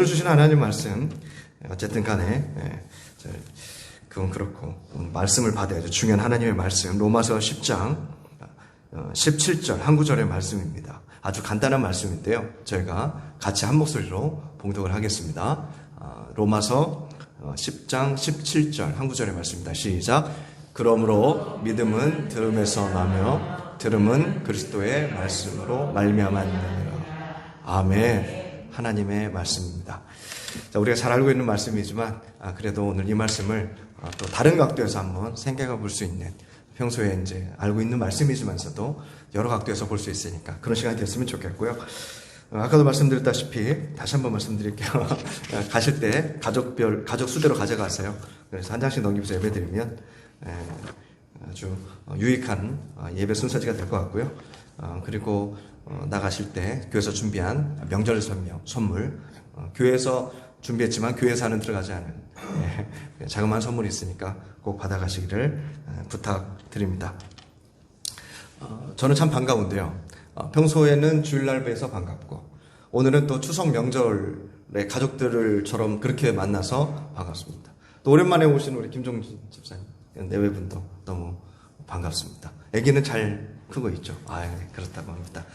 오늘 주신 하나님 말씀, 어쨌든 간에 그건 그렇고 말씀을 받아야죠. 중요한 하나님의 말씀, 로마서 10장 17절 한 구절의 말씀입니다. 아주 간단한 말씀인데요, 저희가 같이 한 목소리로 봉독을 하겠습니다. 로마서 10장 17절 한 구절의 말씀입니다. 시작. 그러므로 믿음은 들음에서 나며 들음은 그리스도의 말씀으로 말미암았느니라. 아멘. 하나님의 말씀입니다. 자, 우리가 잘 알고 있는 말씀이지만 그래도 오늘 이 말씀을 또 다른 각도에서 한번 생각해 볼 수 있는, 평소에 이제 알고 있는 말씀이지만서도 여러 각도에서 볼 수 있으니까 그런 시간이 됐으면 좋겠고요. 아까도 말씀드렸다시피 다시 한번 말씀드릴게요. 가실 때 가족 수대로 가져가세요. 그래서 한 장씩 넘기면서 예배 드리면 아주 유익한 예배 순서지가 될 것 같고요. 그리고 나가실 때 교회에서 준비한 명절 선물, 교회에서 준비했지만 교회에서 하는 들어가지 않은 자그마한 선물이 있으니까 꼭 받아가시기를 부탁드립니다. 저는 참 반가운데요. 평소에는 주일날 뵈서 반갑고 오늘은 또 추석 명절에 가족들처럼 그렇게 만나서 반갑습니다. 또 오랜만에 오신 우리 김종진 집사님, 내외분도 너무 반갑습니다. 아기는 잘 크고 있죠. 그렇다고 합니다.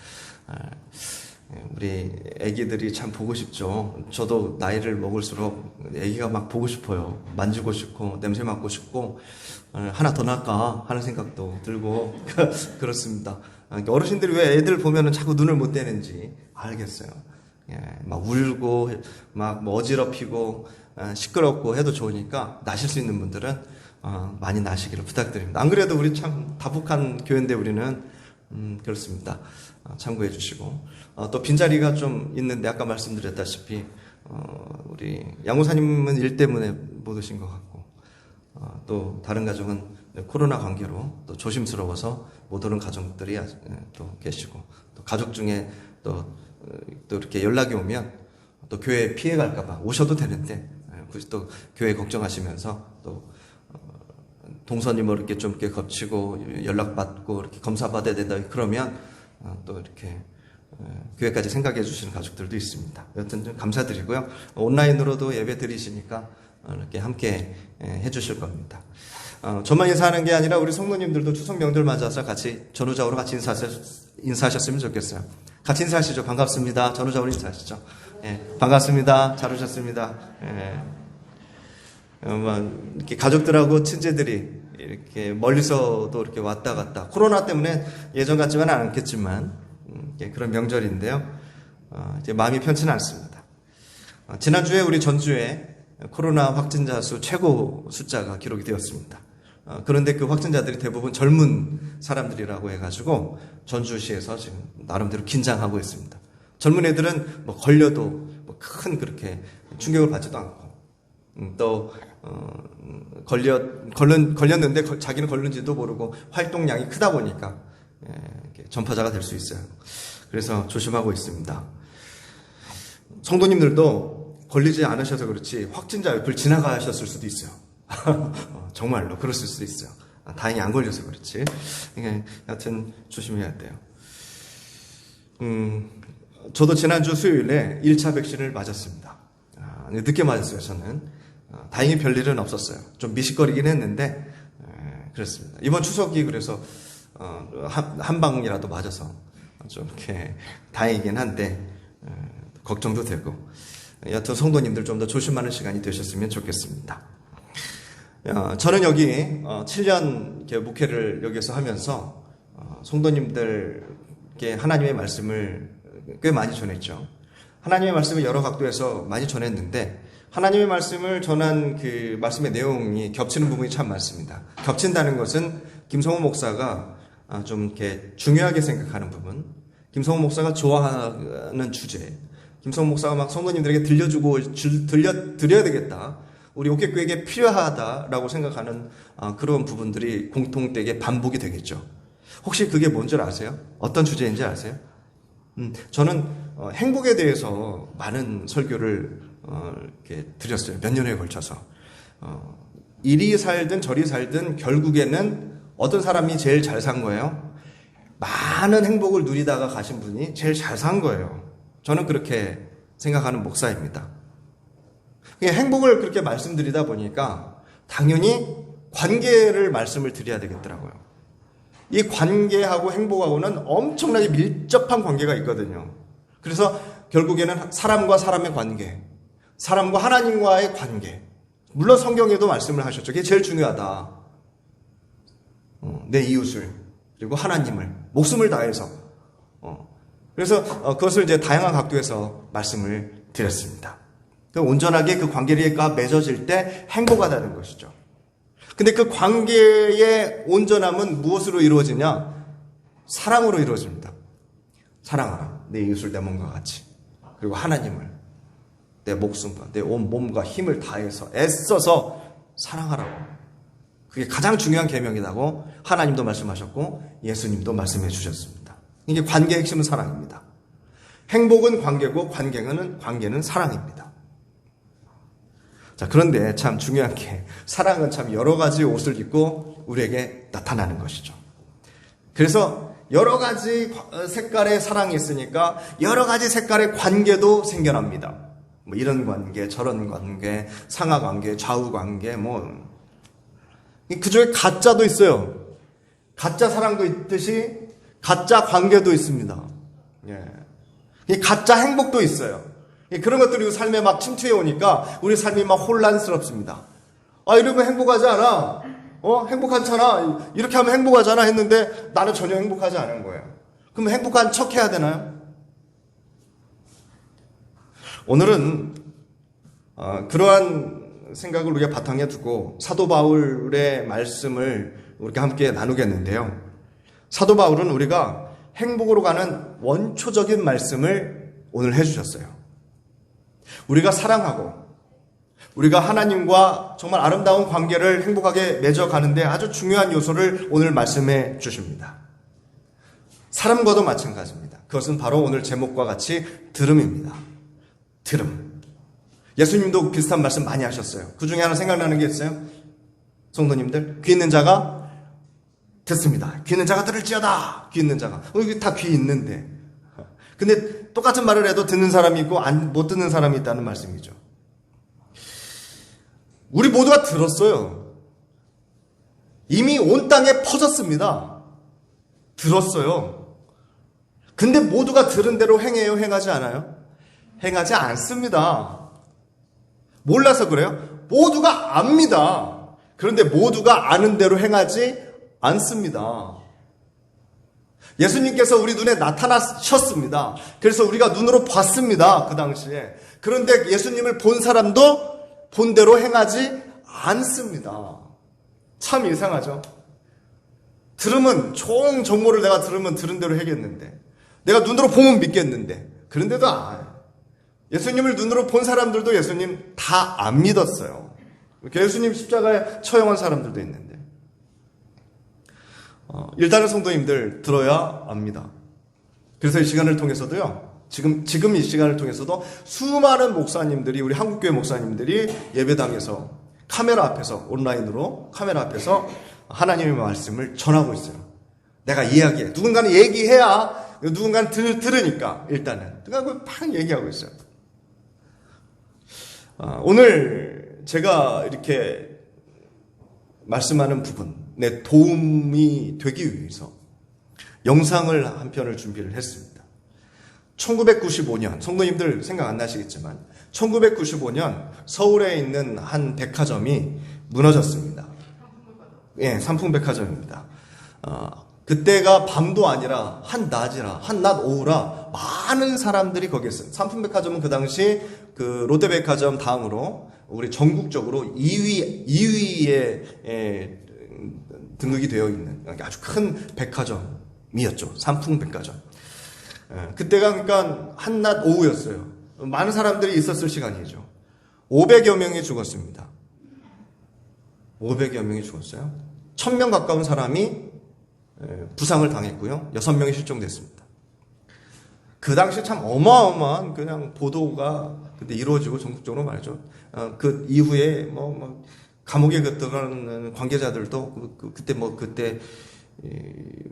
우리 아기들이 참 보고 싶죠. 저도 나이를 먹을수록 아기가 막 보고 싶어요. 만지고 싶고 냄새 맡고 싶고 하나 더 낳을까 하는 생각도 들고 그렇습니다. 어르신들이 왜 애들 보면은 자꾸 눈을 못 떼는지 알겠어요. 막 울고 막 어지럽히고 시끄럽고 해도 좋으니까 나실 수 있는 분들은 많이 나시기를 부탁드립니다. 안 그래도 우리 참 다복한 교회인데 우리는 그렇습니다. 참고해 주시고 또 빈자리가 좀 있는데 아까 말씀드렸다시피 우리 양호사님은 일 때문에 못 오신 것 같고 또 다른 가족은 코로나 관계로 또 조심스러워서 못 오는 가족들이 또 계시고 또 가족 중에 또 이렇게 연락이 오면 또 교회에 피해 갈까봐 오셔도 되는데 굳이 또 교회 걱정하시면서 또 동선이 뭐 이렇게 좀 이렇게 겹치고 연락받고 이렇게 검사받아야 된다 그러면 또 이렇게 교회까지 생각해 주시는 가족들도 있습니다. 여튼 좀 감사드리고요. 온라인으로도 예배 드리시니까 이렇게 함께 해 주실 겁니다. 저만 인사하는 게 아니라 우리 성도님들도 추석 명절 맞아서 같이 전후좌우로 같이 인사하셨으면 좋겠어요. 같이 인사하시죠. 반갑습니다. 전후좌우로 인사하시죠. 반갑습니다. 잘 오셨습니다. 이렇게 가족들하고 친제들이 이렇게 멀리서도 이렇게 왔다 갔다, 코로나 때문에 예전 같지만은 않겠지만 그런 명절인데요. 이제 마음이 편치는 않습니다. 지난주에 우리 전주에 코로나 확진자 수 최고 숫자가 기록이 되었습니다. 그런데 그 확진자들이 대부분 젊은 사람들이라고 해가지고 전주시에서 지금 나름대로 긴장하고 있습니다. 젊은 애들은 뭐 걸려도 큰 그렇게 충격을 받지도 않고 또 걸렸는데 자기는 걸린지도 모르고 활동량이 크다 보니까 전파자가 될 수 있어요. 그래서 조심하고 있습니다. 성도님들도 걸리지 않으셔서 그렇지 확진자 옆을 지나가셨을 수도 있어요. 정말로 그랬을 수도 있어요. 다행히 안 걸려서 그렇지. 여튼 조심해야 돼요. 저도 지난주 수요일에 1차 백신을 맞았습니다. 늦게 맞았어요. 저는 다행히 별일은 없었어요. 좀 미식거리긴 했는데 그렇습니다. 이번 추석이 그래서 한 방이라도 맞아서 좀 이렇게 다행이긴 한데 걱정도 되고, 여튼 성도님들 좀 더 조심하는 시간이 되셨으면 좋겠습니다. 저는 여기 7년 목회를 여기서 하면서 성도님들께 하나님의 말씀을 꽤 많이 전했죠. 하나님의 말씀을 여러 각도에서 많이 전했는데 하나님의 말씀을 전한 그 말씀의 내용이 겹치는 부분이 참 많습니다. 겹친다는 것은 김성호 목사가 좀 이렇게 중요하게 생각하는 부분, 김성호 목사가 좋아하는 주제, 김성호 목사가 막 성도님들에게 들려드려야 되겠다, 우리 옥회교회에게 필요하다라고 생각하는 그런 부분들이 공통되게 반복이 되겠죠. 혹시 그게 뭔지 아세요? 어떤 주제인지 아세요? 저는 행복에 대해서 많은 설교를 이렇게 드렸어요. 몇 년에 걸쳐서. 이리 살든 저리 살든 결국에는 어떤 사람이 제일 잘 산 거예요? 많은 행복을 누리다가 가신 분이 제일 잘 산 거예요. 저는 그렇게 생각하는 목사입니다. 행복을 그렇게 말씀드리다 보니까 당연히 관계를 말씀을 드려야 되겠더라고요. 이 관계하고 행복하고는 엄청나게 밀접한 관계가 있거든요. 그래서 결국에는 사람과 사람의 관계, 사람과 하나님과의 관계. 물론 성경에도 말씀을 하셨죠. 그게 제일 중요하다. 내 이웃을, 그리고 하나님을, 목숨을 다해서. 그래서 그것을 이제 다양한 각도에서 말씀을 드렸습니다. 온전하게 그 관계가 맺어질 때 행복하다는 것이죠. 근데 그 관계의 온전함은 무엇으로 이루어지냐? 사랑으로 이루어집니다. 사랑하라. 내 이웃을 내 몸과 같이. 그리고 하나님을 내 목숨과 내 온 몸과 힘을 다해서 애써서 사랑하라고. 그게 가장 중요한 계명이라고 하나님도 말씀하셨고 예수님도 말씀해 주셨습니다. 이게 관계의 핵심은 사랑입니다. 행복은 관계고 관계는 사랑입니다. 자, 그런데 참 중요한 게 사랑은 참 여러 가지 옷을 입고 우리에게 나타나는 것이죠. 그래서 여러 가지 색깔의 사랑이 있으니까 여러 가지 색깔의 관계도 생겨납니다. 뭐 이런 관계, 저런 관계, 상하 관계, 좌우 관계, 그중에 가짜도 있어요. 가짜 사랑도 있듯이 가짜 관계도 있습니다. 이 가짜 행복도 있어요. 그런 것들이 우리 삶에 막 침투해 오니까 우리 삶이 막 혼란스럽습니다. 이러면 행복하지 않아? 행복하잖아. 이렇게 하면 행복하잖아 했는데 나는 전혀 행복하지 않은 거예요. 그럼 행복한 척 해야 되나요? 오늘은 그러한 생각을 우리가 바탕에 두고 사도 바울의 말씀을 우리가 함께 나누겠는데요. 사도 바울은 우리가 행복으로 가는 원초적인 말씀을 오늘 해주셨어요. 우리가 사랑하고 우리가 하나님과 정말 아름다운 관계를 행복하게 맺어가는데 아주 중요한 요소를 오늘 말씀해 주십니다. 사람과도 마찬가지입니다. 그것은 바로 오늘 제목과 같이 들음입니다. 들음. 예수님도 비슷한 말씀 많이 하셨어요. 그 중에 하나 생각나는 게 있어요. 성도님들, 귀 있는 자가 듣습니다. 귀 있는 자가 들을지어다. 귀 있는 자가. 이게 다 귀 있는데. 근데 똑같은 말을 해도 듣는 사람이 있고 못 듣는 사람이 있다는 말씀이죠. 우리 모두가 들었어요. 이미 온 땅에 퍼졌습니다. 들었어요. 근데 모두가 들은 대로 행해요? 행하지 않아요? 행하지 않습니다. 몰라서 그래요? 모두가 압니다. 그런데 모두가 아는 대로 행하지 않습니다. 예수님께서 우리 눈에 나타나셨습니다. 그래서 우리가 눈으로 봤습니다. 그 당시에. 그런데 예수님을 본 사람도 본 대로 행하지 않습니다. 참 이상하죠. 들으면 좋은 정보를 내가 들으면 들은 대로 하겠는데, 내가 눈으로 보면 믿겠는데, 그런데도 예수님을 눈으로 본 사람들도 예수님 다 안 믿었어요. 예수님 십자가에 처형한 사람들도 있는데. 일단은 성도님들 들어야 압니다. 그래서 이 시간을 통해서도요, 지금 이 시간을 통해서도 수많은 목사님들이, 우리 한국교회 목사님들이 예배당에서 카메라 앞에서, 온라인으로 카메라 앞에서 하나님의 말씀을 전하고 있어요. 내가 이야기해. 누군가는 얘기해야 누군가는 들으니까 일단은. 그러니까 막 얘기하고 있어요. 오늘 제가 이렇게 말씀하는 부분에 도움이 되기 위해서 영상을 한 편을 준비를 했습니다. 1995년, 성도님들 생각 안 나시겠지만 1995년 서울에 있는 한 백화점이 무너졌습니다. 예, 삼풍백화점입니다. 그때가 밤도 아니라 한낮 오후라 많은 사람들이 거기에 있어요. 삼풍백화점은 그 당시 그 롯데백화점 다음으로 우리 전국적으로 2위에 등극이 되어 있는 아주 큰 백화점이었죠. 삼풍백화점. 그때가 그러니까 한낮 오후였어요. 많은 사람들이 있었을 시간이죠. 500여 명이 죽었습니다. 500여 명이 죽었어요. 1000명 가까운 사람이 부상을 당했고요. 6명이 실종됐습니다. 그 당시 참 어마어마한 그냥 보도가 그때 이루어지고 전국적으로 말이죠. 그 이후에 감옥에 들어가는 관계자들도 그때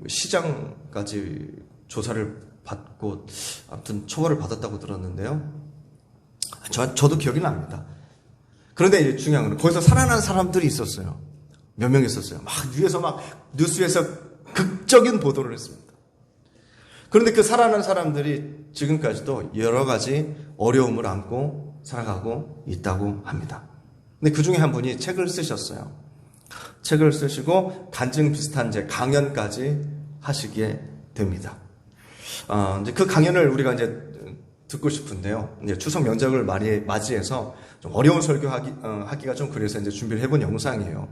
시장까지 조사를 받고 아무튼 처벌을 받았다고 들었는데요. 저도 기억이 납니다. 그런데 이제 중요한 건 거기서 살아난 사람들이 있었어요. 몇 명 있었어요. 막 위에서 막 뉴스에서 극적인 보도를 했습니다. 그런데 그 살아난 사람들이 지금까지도 여러 가지 어려움을 안고 살아가고 있다고 합니다. 근데 그 중에 한 분이 책을 쓰셨어요. 책을 쓰시고 간증 비슷한 이제 강연까지 하시게 됩니다. 이제 그 강연을 우리가 이제 듣고 싶은데요. 이제 추석 명절을 맞이해서 좀 어려운 설교하기가 좀 그래서 이제 준비를 해본 영상이에요.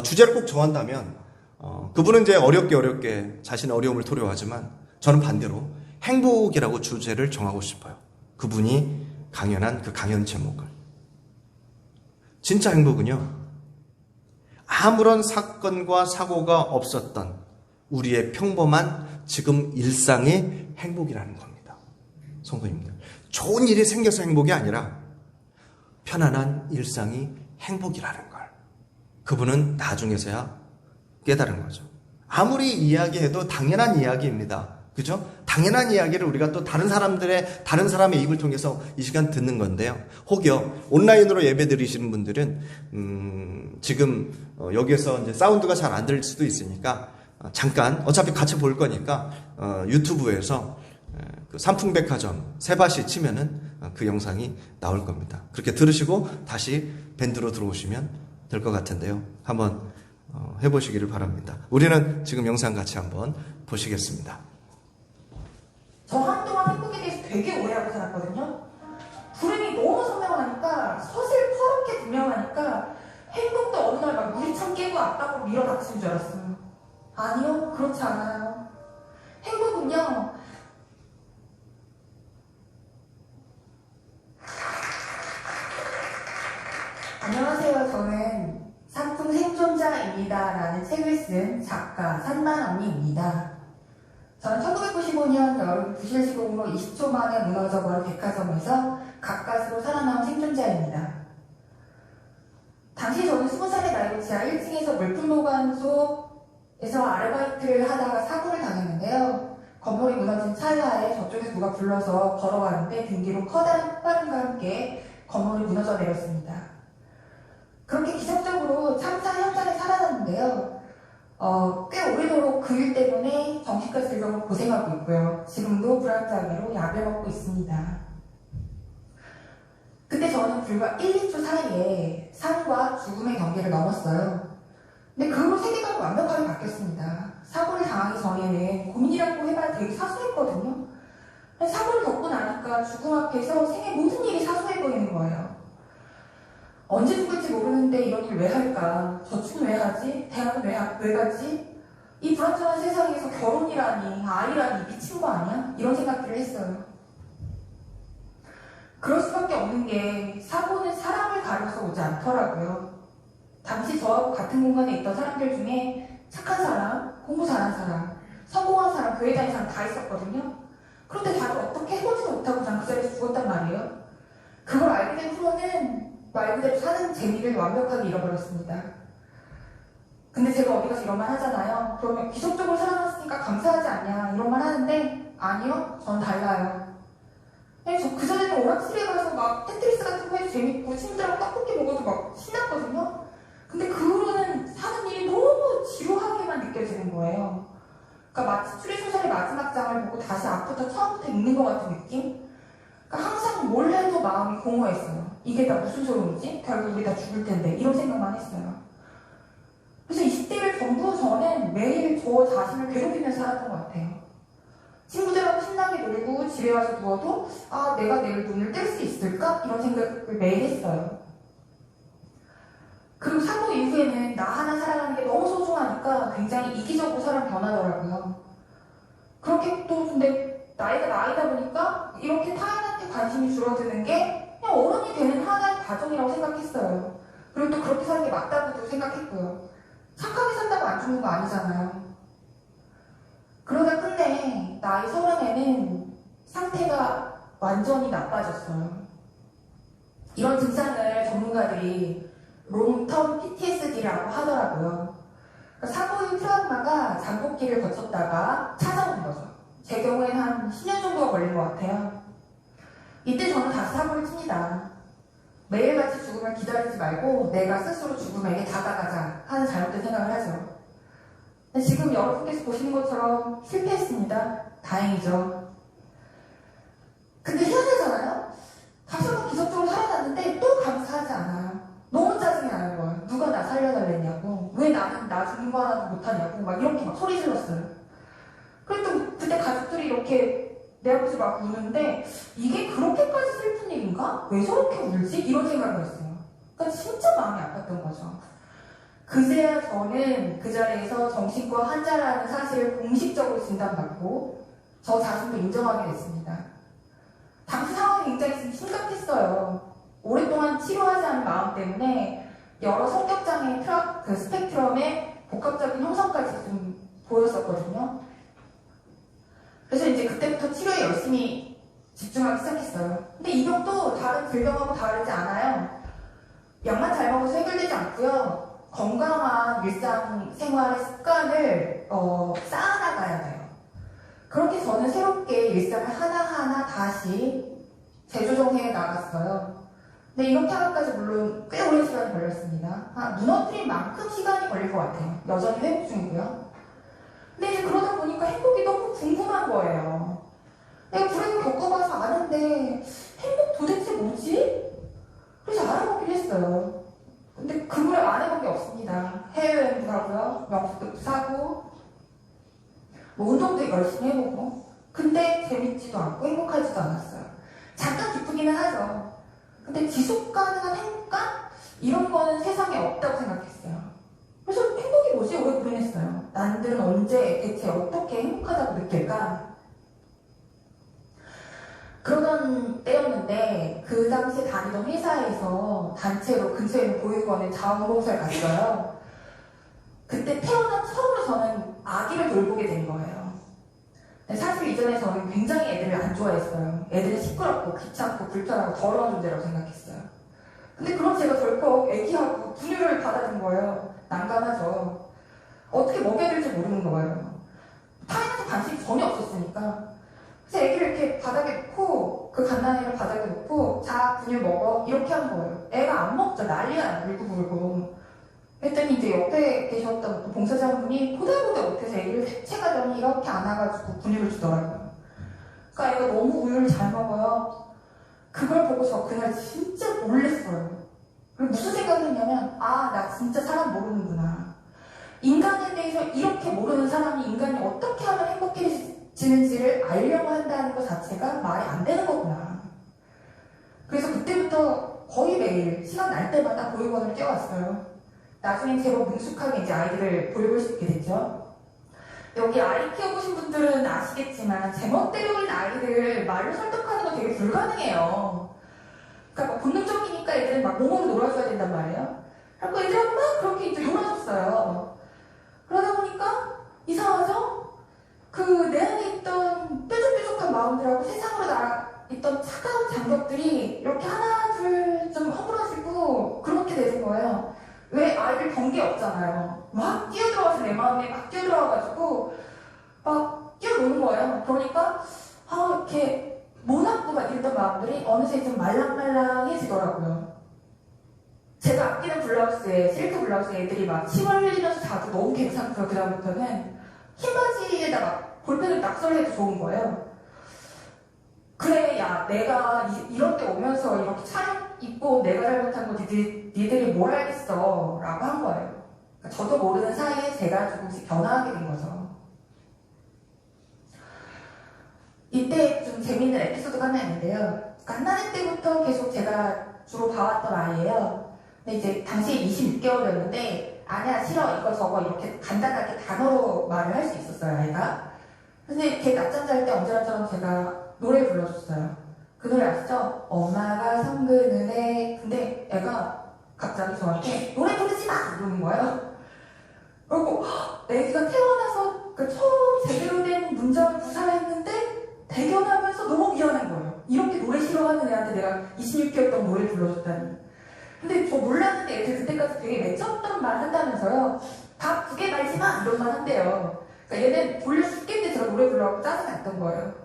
주제를 꼭 정한다면, 그분은 이제 어렵게 자신의 어려움을 토로하지만 저는 반대로 행복이라고 주제를 정하고 싶어요. 그분이 강연한 그 강연 제목을. 진짜 행복은요, 아무런 사건과 사고가 없었던 우리의 평범한 지금 일상의 행복이라는 겁니다. 성도님들, 좋은 일이 생겨서 행복이 아니라 편안한 일상이 행복이라는 걸 그분은 나중에서야 깨달은 거죠. 아무리 이야기해도 당연한 이야기입니다. 그죠? 당연한 이야기를 우리가 또 다른 사람의 입을 통해서 이 시간 듣는 건데요. 혹여 온라인으로 예배 드리시는 분들은 지금 여기에서 이제 사운드가 잘 안 들릴 수도 있으니까 잠깐 어차피 같이 볼 거니까 유튜브에서 그 삼풍백화점 세바시 치면은 그 영상이 나올 겁니다. 그렇게 들으시고 다시 밴드로 들어오시면 될 것 같은데요. 한번 해보시기를 바랍니다. 우리는 지금 영상 같이 한번 보시겠습니다. 저 한동안 행복에 대해서 되게 오해하고 살았거든요. 불행이 너무 선명하니까, 서슬퍼렇게 분명하니까 행복도 어느 날 막 유리창 깨고 앞방으로 밀어닥치는 줄 알았어요. 아니요, 그렇지 않아요. 행복은요, 안녕하세요. 저는 상품 생존자입니다 라는 책을 쓴 작가 산만언니입니다. 저는 1995년 여름 부실 시공으로 20초 만에 무너져버린 백화점에서 가까스로 살아나온 생존자입니다. 당시 저는 20살의 나이로 지하 1층에서 물품보관소에서 아르바이트를 하다가 사고를 당했는데요. 건물이 무너진 찰나에 저쪽에서 누가 불러서 걸어가는데 등 뒤로 커다란 폭발음과 함께 건물이 무너져 내렸습니다. 그렇게 기적적으로 참사 현장에 살아났는데요. 꽤 오래도록 그 일 때문에 정신과 질병으로 고생하고 있고요. 지금도 불안장애로 약을 먹고 있습니다. 그때 저는 불과 1, 2초 사이에 삶과 죽음의 경계를 넘었어요. 근데 그 후로 세계관이 완벽하게 바뀌었습니다. 사고를 당하기 전에는 고민이라고 해봐야 되게 사소했거든요. 사고를 겪고 나니까 죽음 앞에서 생의 모든 일이 사소해 보이는 거예요. 언제 죽을지 모르는데 이런 일 왜 할까? 저축은 왜 하지? 대학은 왜 가지? 이 불안정한 세상에서 결혼이라니, 아이라니 미친 거 아니야? 이런 생각들을 했어요. 그럴 수밖에 없는 게 사고는 사람을 가려서 오지 않더라고요. 당시 저하고 같은 공간에 있던 사람들 중에 착한 사람, 공부 잘하는 사람, 성공한 사람, 교회 다니는 사람 다 있었거든요. 그런데 다들 어떻게 해보지도 못하고 그냥 그 자리에서 죽었단 말이에요. 그걸 알게 된 후로는 말 그대로 사는 재미를 완벽하게 잃어버렸습니다. 근데 제가 어디 가서 이런 말 하잖아요. 그러면 기적적으로 살아났으니까 감사하지 않냐 이런 말 하는데 아니요, 전 달라요. 저 그전에는 오락실에 가서 막 테트리스 같은 거 해도 재밌고 친구들하고 떡볶이 먹어도 막 신났거든요. 근데 그 후로는 사는 일이 너무 지루하게만 느껴지는 거예요. 그러니까 마치 추리소설의 마지막 장을 보고 다시 앞부터 처음부터 읽는 것 같은 느낌? 그러니까 항상 뭘 해도 마음이 공허했어요. 이게 다 무슨 소름이지? 결국 우리 다 죽을 텐데 이런 생각만 했어요. 그래서 20대를 전부 저는 매일 저 자신을 괴롭히면서 살았던 것 같아요. 친구들하고 신나게 놀고 집에 와서 누워도 내가 내일 눈을 뜰 수 있을까? 이런 생각을 매일 했어요. 그리고 사고 이후에는 나 하나 살아가는 게 너무 소중하니까 굉장히 이기적으로 사람 변하더라고요. 그렇게 또 근데 나이가 나이다 보니까 이렇게 타인한테 관심이 줄어드는 게 그냥 어른이 되는 하나의 과정이라고 생각했어요. 그리고 또 그렇게 사는 게 맞다고도 생각했고요. 착하게 산다고 안 죽는 거 아니잖아요. 그러다 끝내 나이 30에는 상태가 완전히 나빠졌어요. 이런 증상을 전문가들이 롱텀 PTSD라고 하더라고요. 그러니까 사고 후 트라우마가 잠복기를 거쳤다가 찾아오는 거죠. 제 경우에는 한 10년 정도가 걸린 것 같아요. 이때 저는 다시 사고를 칩니다. 매일같이 죽음을 기다리지 말고 내가 스스로 죽음에게 다가가자 하는 잘못된 생각을 하죠. 근데 지금 여러분께서 보시는 것처럼 실패했습니다. 다행이죠. 근데 희한하잖아요? 다시 한번 기적적으로 살아났는데 또 감사하지 않아. 너무 짜증이 나는 거예요. 누가 나 살려달랬냐고. 왜 나는 나 죽는 거 하나도 못하냐고. 막 이렇게 막 소리 질렀어요. 그랬더니 그때 가족들이 이렇게 내 앞에서 막 우는데 이게 그렇게까지 슬픈 일인가? 왜 저렇게 울지? 이런 생각을 했어요. 그러니까 진짜 마음이 아팠던 거죠. 그제야 저는 그 자리에서 정신과 환자라는 사실을 공식적으로 진단받고 저 자신도 인정하게 됐습니다. 당시 상황이 굉장히 심각했어요. 오랫동안 치료하지 않은 마음 때문에 여러 성격장애 그 스펙트럼의 복합적인 형성까지 좀 보였었거든요. 그래서 이제 그때부터 치료에 열심히 집중하기 시작했어요. 근데 이 병도 다른 질병하고 다르지 않아요. 약만 잘 먹어서 해결되지 않고요. 건강한 일상생활의 습관을 쌓아나가야 돼요. 그렇게 저는 새롭게 일상을 하나하나 다시 재조정해 나갔어요. 근데 이렇게 하기까지 물론 꽤 오랜 시간이 걸렸습니다. 무너뜨린 만큼 시간이 걸릴 것 같아요. 여전히 회복 중이고요. 근데 이제 그러다 보니까 행복이 너무 궁금한 거예요. 내가 불행을 겪어봐서 아는데 행복 도대체 뭐지? 그래서 알아보기로 했어요. 근데 그 무렵 안 해본 게 없습니다. 해외여행도 가고요. 명품도 사고 뭐 운동도 열심히 해보고 근데 재밌지도 않고 행복하지도 않았어요. 잠깐 기쁘기는 하죠. 근데 지속 가능한 행복감? 이런 거는 세상에 없다고 생각했어요. 그래서 행복이 뭐지? 오래 고민했어요. 남들은 언제 대체 어떻게 행복하다고 느낄까? 그러던 때였는데 그 당시에 다니던 회사에서 단체로 근처에 있는 보육원에 자원봉사를 갔어요. 그때 태어난 처음으로 저는 아기를 돌보게 된 거예요. 근데 사실 이전에 저는 굉장히 애들을 안 좋아했어요. 애들은 시끄럽고 귀찮고 불편하고 더러운 존재라고 생각했어요. 근데 그럼 제가 덜컥 애기하고 분유를 받아준 거예요. 난감하죠. 어떻게 먹여야 될지 모르는 거예요. 타인한테 관심이 전혀 없었으니까. 그래서 애기를 이렇게 바닥에 놓고 그 갓난아이를 바닥에 놓고 자 분유 먹어 이렇게 한 거예요. 애가 안 먹죠. 난리가 나요. 울고불고. 그랬더니 이제 옆에 계셨던 봉사자분이 보다 못해서 애기를 색채가더니 이렇게 안아가지고 분유를 주더라고요. 그러니까 애가 너무 우유를 잘 먹어요. 그걸 보고 저 그날 진짜 놀랬어요. 그리고 무슨 생각을 했냐면 나 진짜 사람 모르는구나. 인간에 대해서 이렇게 모르는 사람이 인간이 어떻게 하면 행복해지는지를 알려고 한다는 것 자체가 말이 안 되는 거구나. 그래서 그때부터 거의 매일 시간 날 때마다 보육원을 뛰어왔어요. 나중엔 제법 능숙하게 이제 아이들을 돌볼 수 있게 됐죠. 여기 아이 키워보신 분들은 아시겠지만 제멋대로인 아이들 말로 설득하는 건 되게 불가능해요. 그러니까 막 본능적이니까 애들은 막 몸으로 놀아줘야 된단 말이에요. 그리고 애들하고 막 그렇게 이제 놀아줬어요. 그러다 보니까 이상하죠? 그 내 안에 있던 뾰족뾰족한 마음들하고 세상으로 있던 차가운 장벽들이 이렇게 하나 둘 좀 허물어지고 그렇게 되는 거예요. 왜 아이들 경계 없잖아요. 막 뛰어들어와서 내 마음에 막 뛰어들어와가지고 막 뛰어노는 거예요. 그러니까 이렇게 모나고 막 이랬던 마음들이 어느새 좀 말랑말랑해지더라고요. 제가 아끼는 블라우스에 실크 블라우스에 애들이 막 침을 흘리면서 자도 너무 괜찮고요. 그 다음부터는 흰 바지에다가 볼펜을 낙서해도 좋은 거예요. 그래, 야, 내가 이런 때 오면서 이렇게 차려 입고 내가 잘못한 거 니들이 뭘 알겠어 라고 한 거예요. 그러니까 저도 모르는 사이에 제가 조금씩 변화하게 된 거죠. 이때 좀 재밌는 에피소드가 하나 있는데요. 갓난이 때부터 계속 제가 주로 봐왔던 아이예요. 근데 이제 당시에 26개월이었는데 아니야 싫어 이거 저거 이렇게 간단하게 단어로 말을 할 수 있었어요 아이가. 근데 걔 낮잠 잘 때 언제나처럼 제가 노래 불러줬어요. 그 노래 아시죠? 엄마가 성근을 해. 근데 애가 갑자기 저한테 노래 부르지 마! 이러는 거예요. 그리고 애기가 태어나서 그 처음 제대로 된 문장을 구사했는데 대견하면서 너무 미안한 거예요. 이렇게 노래 싫어하는 애한테 내가 26개월 동안 노래를 불러줬다니. 근데 저 몰랐는데 애들 그때까지 되게 맺혔던 말 한다면서요. 밥 두 개 말지 마! 이런 말 한대요. 그러니까 얘는 졸려 죽겠는데 제가 노래 불러갖고 짜증났던 거예요.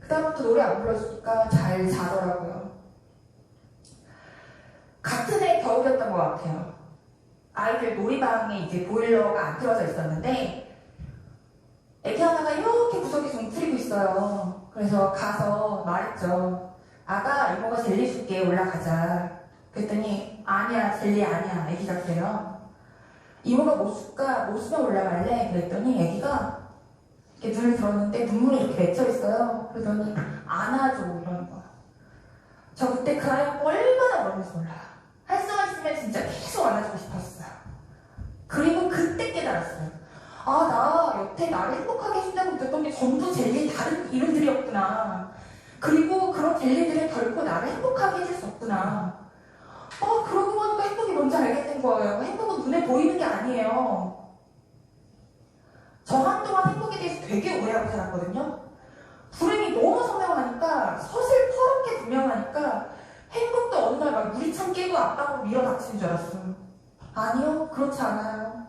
그 다음부터 노래 안 불러주니까 잘 자더라고요. 것 같아요. 아이들 놀이방에 이제 보일러가 안 틀어져 있었는데 애기 하나가 이렇게 구석에서 웅크리고 있어요. 그래서 가서 말했죠. 아가, 이모가 젤리 줄게, 올라가자. 그랬더니 아니야, 젤리 아니야. 애기가 그래요. 이모가 뭐 줄까? 뭐 주면 올라갈래? 그랬더니 애기가 이렇게 눈을 들었는데 눈물이 이렇게 맺혀 있어요. 그러더니 안아줘 이러는 거야. 저 그때 그 아이가 얼마나 어려운지 몰라요. 할 수만 있으면 진짜 계속 안아주고 싶었어요. 그리고 그때 깨달았어요. 아, 나 여태 나를 행복하게 해준다고 느꼈던 게 전부 젤리의 다른 이름들이었구나. 그리고 그런 젤리들은 결코 나를 행복하게 해줄 수 없구나. 그러고 보니까 행복이 뭔지 알게 된 거예요. 행복은 눈에 보이는 게 아니에요. 저 한동안 행복에 대해서 되게 오해하고 살았거든요. 불행이 너무 선명하니까, 서슬퍼렇게 분명하니까 행복도 어느 날 막 유리창 깨고 앞방으로 밀어 닥치는 줄 알았어요. 아니요, 그렇지 않아요.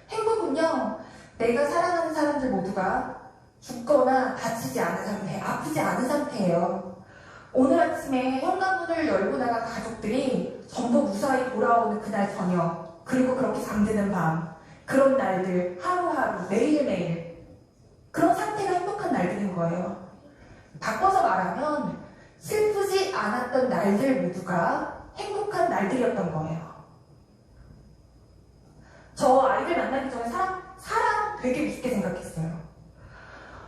행복은요, 내가 사랑하는 사람들 모두가 죽거나 다치지 않은 상태, 아프지 않은 상태예요. 오늘 아침에 현관문을 열고 나간 가족들이 전부 무사히 돌아오는 그날 저녁, 그리고 그렇게 잠드는 밤, 그런 날들, 하루하루, 매일매일, 그런 상태가 행복한 날들인 거예요. 바꿔서 말하면 슬프지 않았던 날들 모두가 행복한 날들이었던 거예요. 저 아이들 만나기 전에 사랑 되게 우습게 생각했어요.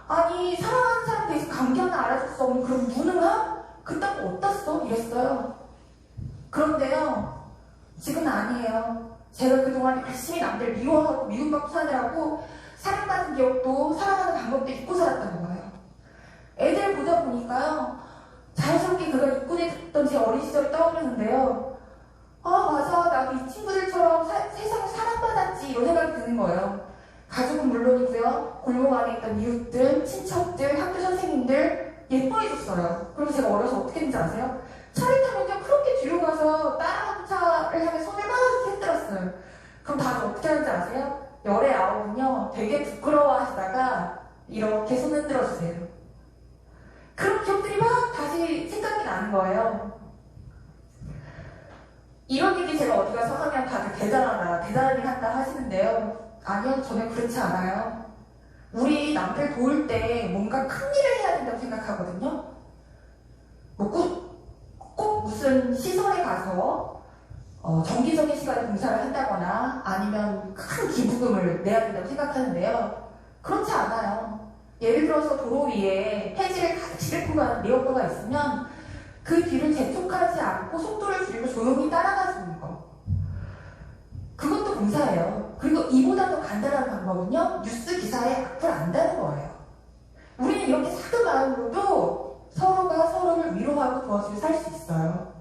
아니, 사랑하는 사람에 대해서 감기 하나 알아줄 수 없는 그런 무능함? 그딴 거 어디다 써? 이랬어요. 그런데요, 지금은 아니에요. 제가 그동안 열심히 남들 미워하고 미움받고 사느라고 사랑받는 기억도 사랑하는 방법도 잊고 살았던 거예요. 애들 보다 보니까요, 자연스럽게 그가 잊고 있던 제 어린 시절이 떠오르는데요. 맞아, 나도 이 친구들처럼 세상에 사랑받았지, 이런 생각이 드는 거예요. 가족은 물론이고요, 골목 안에 있던 이웃들, 친척들, 학교 선생님들 예뻐해줬어요. 그리고 제가 어려서 어떻게 했는지 아세요? 차를 타면요, 그렇게 뒤로 가서 따라가는 차를 향해 손을 막 흔들었어요. 그럼 다들 어떻게 하는지 아세요? 열의 아홉은요, 되게 부끄러워하시다가 이렇게 손 흔들어주세요. 그런 기억들이 막 다시 생각이 나는 거예요. 이런 얘기 제가 어디 가서 하면 다들 대단하다, 대단하긴 한다 하시는데요. 아니요, 저는 그렇지 않아요. 우리 남들 도울 때 뭔가 큰 일을 해야 된다고 생각하거든요. 꼭 무슨 시설에 가서 정기적인 시간에 봉사를 한다거나 아니면 큰 기부금을 내야 된다고 생각하는데요. 그렇지 않아요. 예를 들어서 도로 위에 폐지를 가득 싣고 가는 리어커가 있으면 그 뒤를 재촉하지 않고 속도를 줄이고 조용히 따라가주는 거. 그것도 봉사예요. 그리고 이보다 더 간단한 방법은요, 뉴스 기사에 악플 안 다는 거예요. 우리는 이렇게 작은 마음으로도 서로가 서로를 위로하고 도와주며 살 수 있어요.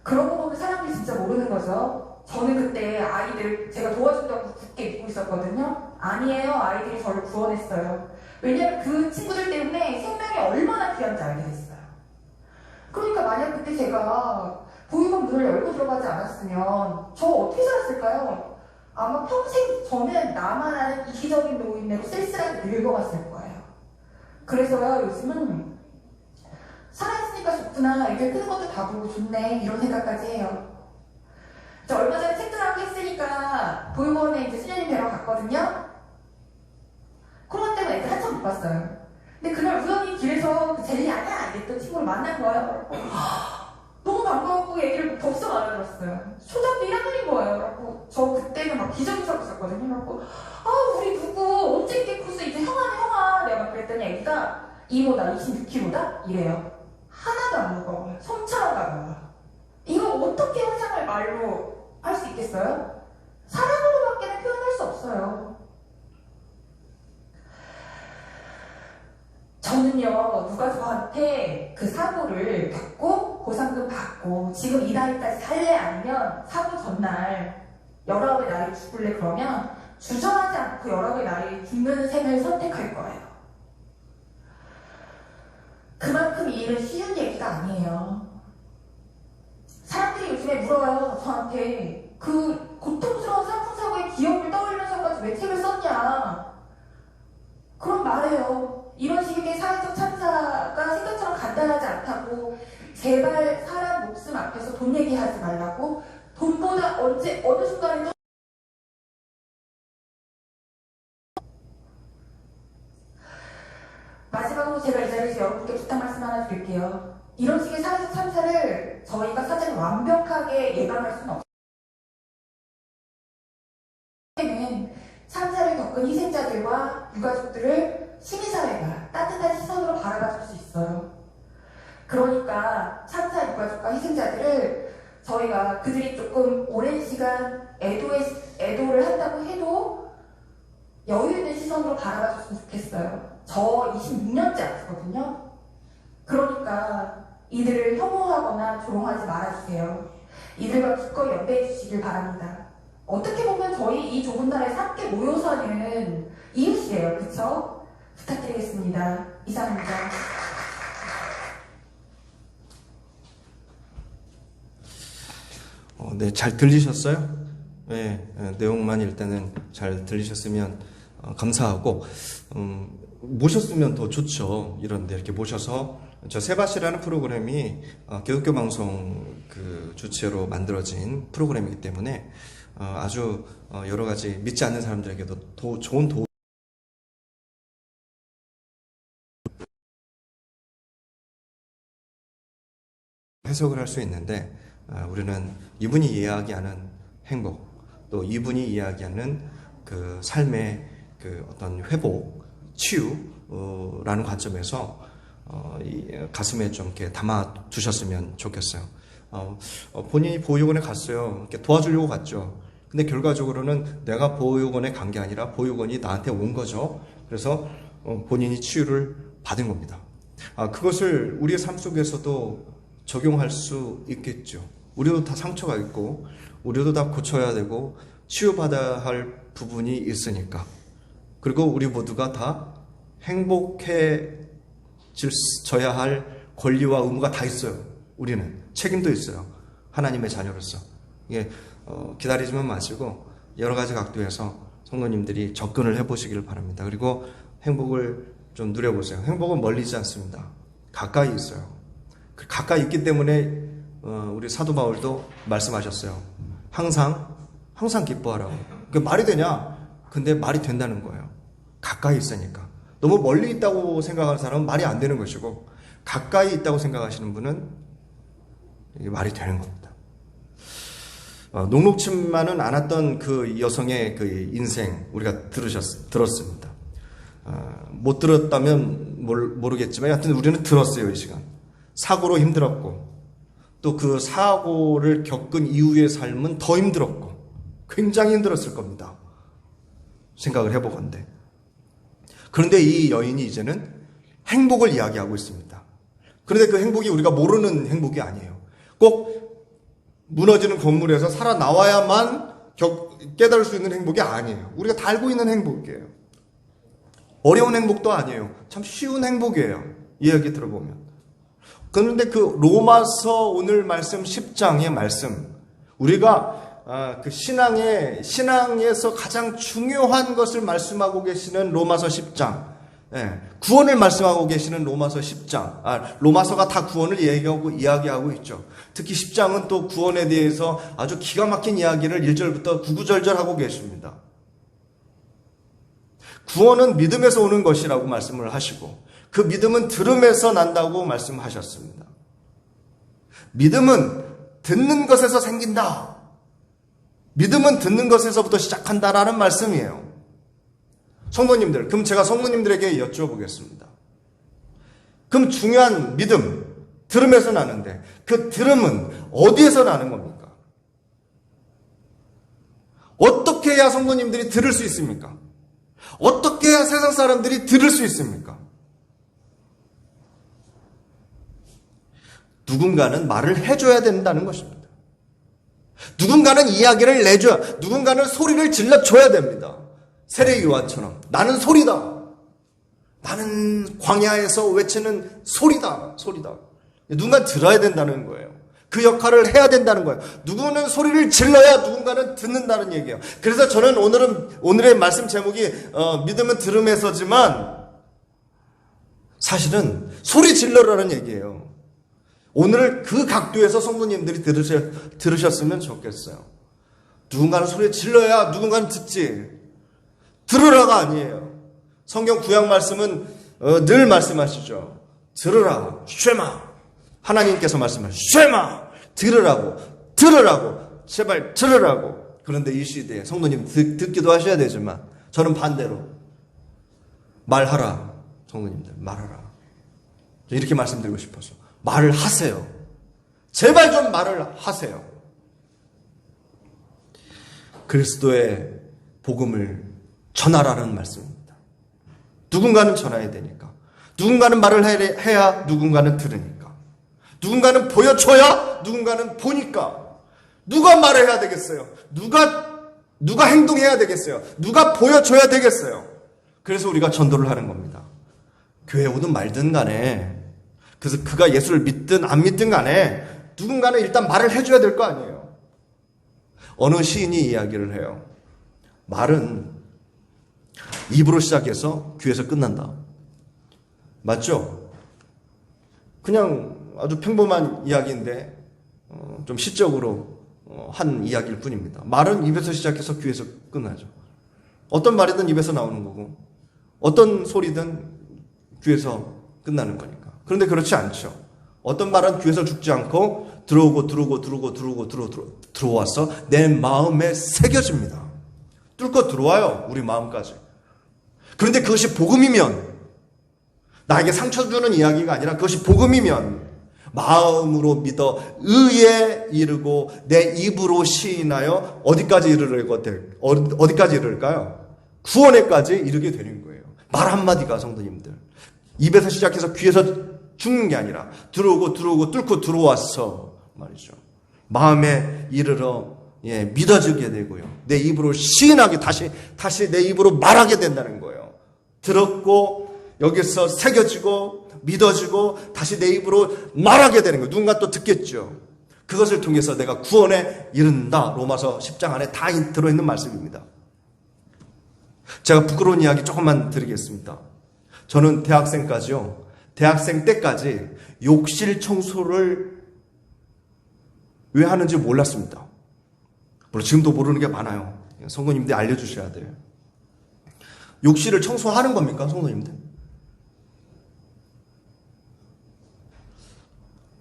그러고 보면 사람들이 진짜 모르는 거죠. 저는 그때 아이들 제가 도와준다고 굳게 믿고 있었거든요. 아니에요. 아이들이 저를 구원했어요. 왜냐면 그 친구들 때문에 생명이 얼마나 귀한지 알게 됐어요. 그러니까 만약 그때 제가 보육원 문을 열고 들어가지 않았으면 저 어떻게 살았을까요? 아마 평생 저는 나만 아는 이기적인 노인네로 쓸쓸하게 늙어갔을 거예요. 그래서요, 요즘은 살아있으니까 좋구나, 애들 크는 것도 다 보고 좋네, 이런 생각까지 해요. 저 얼마 전에 책들하고 했으니까 보육원에 이제 수녀님 뵈러 갔거든요. 코로나 때문에 애들 한참 못 봤어요. 근데 그날 우연히 길에서 그 젤리 아니야? 이랬던 친구를 만난 거예요. 너무 반가웠고 얘기를 덥석 알아들었어요. 초등학교 1학년인 거예요. 그래갖고 저 그때는 막 기저귀차고 있었거든요. 그래갖고 우리 누구 언제 이렇게 컸어? 이제 형아네 형아. 내가 막 그랬더니 애기가 이모 나 26kg다? 이래요. 하나도 안 무거워요. 손처럼 가벼워요. 이거 어떻게 환상을 말로 할 수 있겠어요? 사랑으로밖에는 표현할 수 없어요. 저는요, 누가 저한테 그 사고를 겪고 보상금 받고 지금 이 나이까지 살래 아니면 사고 전날 19의 나이에 죽을래 그러면 주저하지 않고 19의 나이에 죽는 생을 선택할 거예요. 그만큼 이 일은 쉬운 얘기가 아니에요. 사람들이 요즘에 물어요, 저한테. 그 고통스러운 사고의 기억을 떠올리면서까지 왜 책을 썼냐. 그럼 말해요. 이런 식의 사회적 참사가 생각처럼 간단하지 않다고 제발 사람 목숨 목숨 앞에서 돈 얘기하지 말라고. 돈보다 어느 순간에도 마지막으로 제가 이 자리에서 여러분께 부탁 말씀 하나 드릴게요. 이런 식의 사회적 참사를 저희가 사전에 완벽하게 예방할 수는 없어요. 참사를 겪은 희생자들과 유가족들을 시민사회가 따뜻한 시선으로 바라봐줄 수 있어요. 그러니까 참사 유가족과 희생자들을 저희가 그들이 조금 오랜 시간 애도를 한다고 해도 여유 있는 시선으로 바라봐줬으면 좋겠어요. 저 26년째 아프거든요. 그러니까 이들을 혐오하거나 조롱하지 말아주세요. 이들과 기꺼이 연대해 주시길 바랍니다. 어떻게 보면 저희 이 좁은 나라에서 함께 모여 사는 이웃이에요. 그쵸? 부탁드리겠습니다. 이상입니다. 네, 잘 들리셨어요? 네, 내용만 일단은 잘 들리셨으면 감사하고, 모셨으면 더 좋죠. 이런데 이렇게 모셔서 저 세바시라는 프로그램이 기독교 방송 그 주체로 만들어진 프로그램이기 때문에 아주 여러 가지 믿지 않는 사람들에게도 좋은 도움. 해석을 할 수 있는데 우리는 이분이 이야기하는 행복, 또 이분이 이야기하는 그 삶의 그 어떤 회복, 치유라는 관점에서 이 가슴에 좀 이렇게 담아 두셨으면 좋겠어요. 본인이 보육원에 갔어요. 이렇게 도와주려고 갔죠. 근데 결과적으로는 내가 보육원에 간 게 아니라 보육원이 나한테 온 거죠. 그래서 본인이 치유를 받은 겁니다. 그것을 우리의 삶 속에서도 적용할 수 있겠죠. 우리도 다 상처가 있고 우리도 다 고쳐야 되고 치유받아야 할 부분이 있으니까. 그리고 우리 모두가 다 행복해져야 할 권리와 의무가 다 있어요. 우리는 책임도 있어요. 하나님의 자녀로서. 이게 기다리지만 마시고 여러 가지 각도에서 성도님들이 접근을 해보시길 바랍니다. 그리고 행복을 좀 누려보세요. 행복은 멀리지 않습니다. 가까이 있어요. 가까이 있기 때문에 우리 사도 바울도 말씀하셨어요. 항상 기뻐하라고. 그게 말이 되냐? 근데 말이 된다는 거예요. 가까이 있으니까. 너무 멀리 있다고 생각하는 사람은 말이 안 되는 것이고, 가까이 있다고 생각하시는 분은 이게 말이 되는 겁니다. 녹록치만은 않았던 그 여성의 그 인생 우리가 들었습니다. 못 들었다면 모르겠지만 하여튼 우리는 들었어요. 이 시간 사고로 힘들었고, 또 그 사고를 겪은 이후의 삶은 더 힘들었고 굉장히 힘들었을 겁니다. 생각을 해보건대. 그런데 이 여인이 이제는 행복을 이야기하고 있습니다. 그런데 그 행복이 우리가 모르는 행복이 아니에요. 꼭 무너지는 건물에서 살아나와야만 깨달을 수 있는 행복이 아니에요. 우리가 다 알고 있는 행복이에요. 어려운 행복도 아니에요. 참 쉬운 행복이에요. 이야기 들어보면. 그런데 그 로마서 오늘 말씀 10장의 말씀, 우리가 그 신앙에서 가장 중요한 것을 말씀하고 계시는 로마서 10장, 구원을 말씀하고 계시는 로마서 10장, 로마서가 다 구원을 이야기하고 있죠. 특히 10장은 또 구원에 대해서 아주 기가 막힌 이야기를 1절부터 구구절절 하고 계십니다. 구원은 믿음에서 오는 것이라고 말씀을 하시고, 그 믿음은 들음에서 난다고 말씀하셨습니다. 믿음은 듣는 것에서 생긴다. 믿음은 듣는 것에서부터 시작한다라는 말씀이에요. 성도님들, 그럼 제가 성도님들에게 여쭤보겠습니다. 그럼 중요한 믿음, 들음에서 나는데 그 들음은 어디에서 나는 겁니까? 어떻게 해야 성도님들이 들을 수 있습니까? 어떻게 해야 세상 사람들이 들을 수 있습니까? 누군가는 말을 해줘야 된다는 것입니다. 누군가는 이야기를 내줘야, 누군가는 소리를 질러줘야 됩니다. 세례 요한처럼 나는 소리다. 나는 광야에서 외치는 소리다. 누군가 들어야 된다는 거예요. 그 역할을 해야 된다는 거예요. 누구는 소리를 질러야 누군가는 듣는다는 얘기예요. 그래서 저는 오늘의 말씀 제목이 믿음은 들음에서지만 사실은 소리 질러라는 얘기예요. 오늘 그 각도에서 성도님들이 들으셨으면 좋겠어요. 누군가는 소리 질러야 누군가는 듣지. 들으라가 아니에요. 성경 구약 말씀은 늘 말씀하시죠. 들으라, 쉐마. 하나님께서 말씀하시죠. 쉐마. 들으라고. 제발 들으라고. 그런데 이 시대에 성도님 듣기도 하셔야 되지만 저는 반대로 말하라. 성도님들 말하라. 이렇게 말씀드리고 싶어서 말을 하세요. 제발 좀 말을 하세요. 그리스도의 복음을 전하라는 말씀입니다. 누군가는 전해야 되니까. 누군가는 말을 해야 누군가는 들으니까. 누군가는 보여줘야 누군가는 보니까. 누가 말해야 되겠어요? 누가 행동해야 되겠어요? 누가 보여줘야 되겠어요? 그래서 우리가 전도를 하는 겁니다. 교회 오든 말든 간에, 그래서 그가 예수를 믿든 안 믿든 간에 누군가는 일단 말을 해줘야 될 거 아니에요. 어느 시인이 이야기를 해요. 말은 입으로 시작해서 귀에서 끝난다. 맞죠? 그냥 아주 평범한 이야기인데 좀 시적으로 한 이야기일 뿐입니다. 말은 입에서 시작해서 귀에서 끝나죠. 어떤 말이든 입에서 나오는 거고 어떤 소리든 귀에서 끝나는 거니까. 그런데 그렇지 않죠. 어떤 말은 귀에서 죽지 않고 들어와서 내 마음에 새겨집니다. 뚫고 들어와요. 우리 마음까지. 그런데 그것이 복음이면, 나에게 상처 주는 이야기가 아니라 그것이 복음이면 마음으로 믿어 의에 이르고 내 입으로 시인하여 어디까지 이르를까요? 구원에까지 이르게 되는 거예요. 말 한마디가 성도님들. 입에서 시작해서 귀에서 죽는 게 아니라 들어오고 뚫고 들어와서 말이죠. 마음에 이르러 믿어지게 되고요. 내 입으로 시인하게 다시 내 입으로 말하게 된다는 거예요. 들었고 여기서 새겨지고 믿어지고 다시 내 입으로 말하게 되는 거예요. 누군가 또 듣겠죠. 그것을 통해서 내가 구원에 이른다. 로마서 10장 안에 다 들어있는 말씀입니다. 제가 부끄러운 이야기 조금만 드리겠습니다. 저는 대학생 때까지 욕실 청소를 왜 하는지 몰랐습니다. 물론 지금도 모르는 게 많아요. 성도님들이 알려주셔야 돼요. 욕실을 청소하는 겁니까, 성도님들?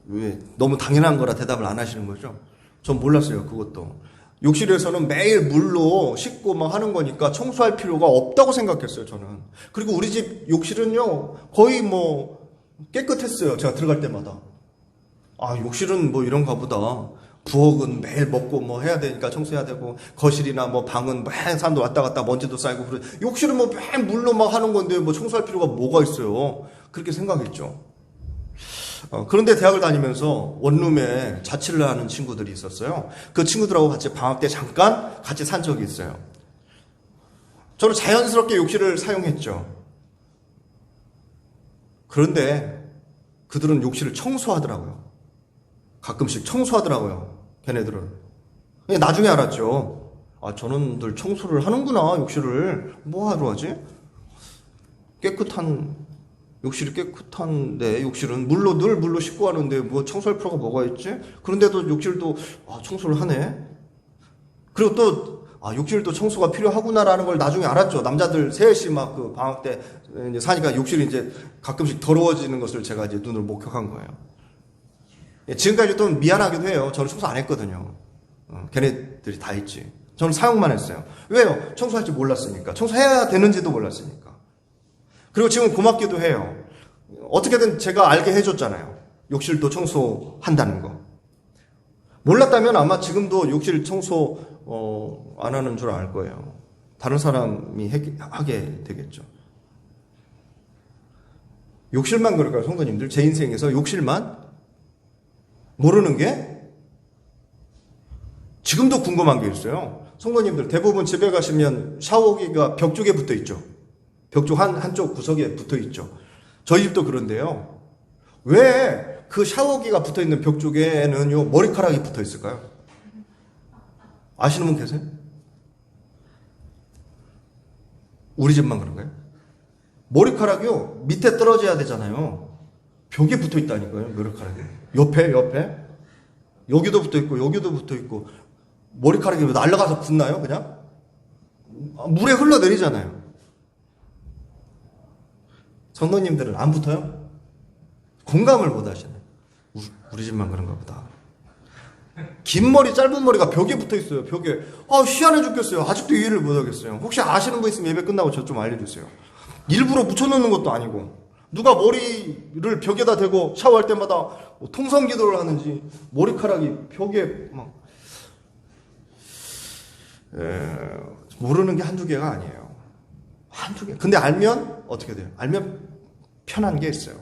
왜 너무 당연한 거라 대답을 안 하시는 거죠? 전 몰랐어요, 그것도. 욕실에서는 매일 물로 씻고 막 하는 거니까 청소할 필요가 없다고 생각했어요, 저는. 그리고 우리 집 욕실은요, 거의 깨끗했어요, 제가 들어갈 때마다. 아, 욕실은 이런가 보다. 부엌은 매일 먹고 해야 되니까 청소해야 되고, 거실이나 방은 매일 사람도 왔다 갔다 먼지도 쌓이고, 욕실은 매일 물로 막 하는 건데 청소할 필요가 뭐가 있어요. 그렇게 생각했죠. 그런데 대학을 다니면서 원룸에 자취를 하는 친구들이 있었어요. 그 친구들하고 같이 방학 때 잠깐 같이 산 적이 있어요. 저는 자연스럽게 욕실을 사용했죠. 그런데 그들은 욕실을 청소하더라고요. 가끔씩 청소하더라고요. 걔네들은. 나중에 알았죠. 아, 저놈들 청소를 하는구나, 욕실을. 뭐 하러 하지? 욕실이 깨끗한데, 욕실은 늘 물로 씻고 하는데 청소할 필요가 뭐가 있지? 그런데도 욕실도 청소를 하네. 그리고 또 욕실도 청소가 필요하구나라는 걸 나중에 알았죠. 남자들 셋이 그 방학 때 이제 사니까 욕실이 이제 가끔씩 더러워지는 것을 제가 이제 눈으로 목격한 거예요. 지금까지 또 미안하기도 해요. 저는 청소 안 했거든요. 걔네들이 다 했지. 저는 사용만 했어요. 왜요? 청소할 줄 몰랐으니까. 청소해야 되는지도 몰랐으니까. 그리고 지금 고맙기도 해요. 어떻게든 제가 알게 해줬잖아요. 욕실도 청소한다는 거. 몰랐다면 아마 지금도 욕실 청소 안 하는 줄 알 거예요. 다른 사람이 하게 되겠죠. 욕실만 그럴까요, 성도님들? 제 인생에서 욕실만 모르는 게 지금도 궁금한 게 있어요. 성도님들 대부분 집에 가시면 샤워기가 벽 쪽에 붙어 있죠. 벽 쪽 한쪽 구석에 붙어 있죠. 저희 집도 그런데요. 왜 그 샤워기가 붙어 있는 벽 쪽에는요, 머리카락이 붙어 있을까요? 아시는 분 계세요? 우리 집만 그런가요? 머리카락이요, 밑에 떨어져야 되잖아요. 벽에 붙어 있다니까요, 머리카락이. 옆에. 여기도 붙어 있고, 여기도 붙어 있고. 머리카락이 날아가서 붙나요, 그냥? 물에 흘러내리잖아요. 성도님들은 안 붙어요? 공감을 못 하시네. 우리 집만 그런가 보다. 긴 머리, 짧은 머리가 벽에 붙어 있어요, 벽에. 희한해 죽겠어요. 아직도 이해를 못 하겠어요. 혹시 아시는 분 있으면 예배 끝나고 저 좀 알려주세요. 일부러 붙여놓는 것도 아니고. 누가 머리를 벽에다 대고 샤워할 때마다 통성 기도를 하는지 머리카락이 벽에 막 모르는 게 한두 개가 아니에요. 한두 개. 근데 알면 어떻게 돼요? 알면 편한 게 있어요.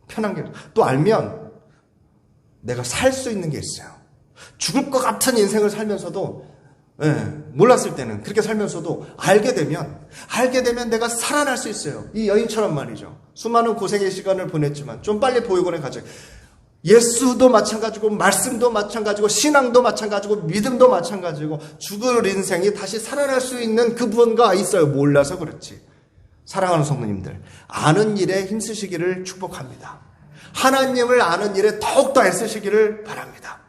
편한 게. 또 알면 내가 살 수 있는 게 있어요. 죽을 것 같은 인생을 살면서도 몰랐을 때는 그렇게 살면서도 알게 되면 내가 살아날 수 있어요. 이 여인처럼 말이죠. 수많은 고생의 시간을 보냈지만 좀 빨리 보육원에 가죠. 예수도 마찬가지고 말씀도 마찬가지고 신앙도 마찬가지고 믿음도 마찬가지고 죽을 인생이 다시 살아날 수 있는 그분과 있어요. 몰라서 그렇지. 사랑하는 성도님들, 아는 일에 힘쓰시기를 축복합니다. 하나님을 아는 일에 더욱더 애쓰시기를 바랍니다.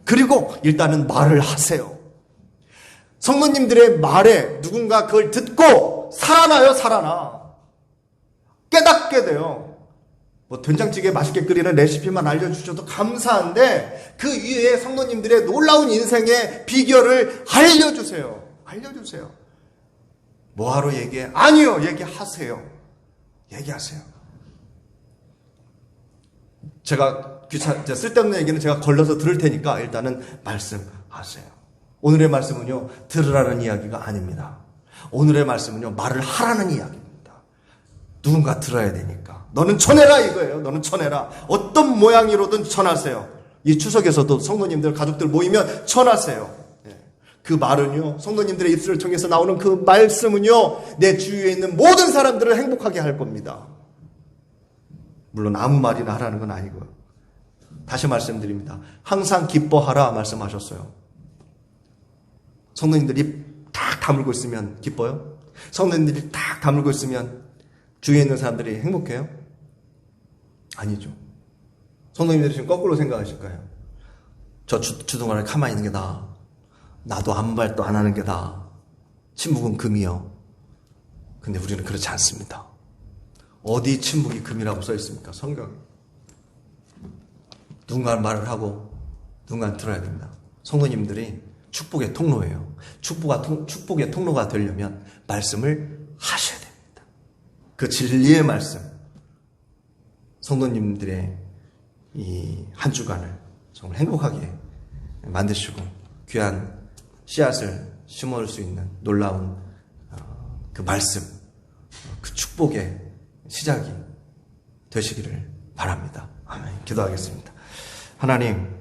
그리고 일단은 말을 하세요. 성도님들의 말에 누군가 그걸 듣고 살아나요, 살아나. 깨닫게 돼요. 된장찌개 맛있게 끓이는 레시피만 알려주셔도 감사한데 그 위에 성도님들의 놀라운 인생의 비결을 알려주세요. 알려주세요. 뭐하러 얘기해? 아니요, 얘기하세요. 얘기하세요. 제가 쓸데없는 얘기는 제가 걸러서 들을 테니까 일단은 말씀하세요. 오늘의 말씀은요, 들으라는 이야기가 아닙니다. 오늘의 말씀은요, 말을 하라는 이야기입니다. 누군가 들어야 되니까. 너는 전해라 이거예요. 너는 전해라. 어떤 모양으로든 전하세요. 이 추석에서도 성도님들, 가족들 모이면 전하세요. 그 말은요, 성도님들의 입술을 통해서 나오는 그 말씀은요, 내 주위에 있는 모든 사람들을 행복하게 할 겁니다. 물론 아무 말이나 하라는 건 아니고요. 다시 말씀드립니다. 항상 기뻐하라 말씀하셨어요. 성도님들이 딱 다물고 있으면 기뻐요? 성도님들이 딱 다물고 있으면 주위에 있는 사람들이 행복해요? 아니죠. 성도님들이 지금 거꾸로 생각하실 거예요. 저 주동안에 가만히 있는 게 나아. 나도 아무 말도 안 하는 게 나아. 침묵은 금이요. 근데 우리는 그렇지 않습니다. 어디 침묵이 금이라고 써 있습니까? 성경에. 누군가 말을 하고 누군가 들어야 됩니다. 성도님들이 축복의 통로예요. 축복의 통로가 되려면 말씀을 하셔야 됩니다. 그 진리의 말씀, 성도님들의 이 한 주간을 정말 행복하게 만드시고 귀한 씨앗을 심을 수 있는 놀라운 그 말씀, 그 축복의 시작이 되시기를 바랍니다. 아멘. 기도하겠습니다. 하나님,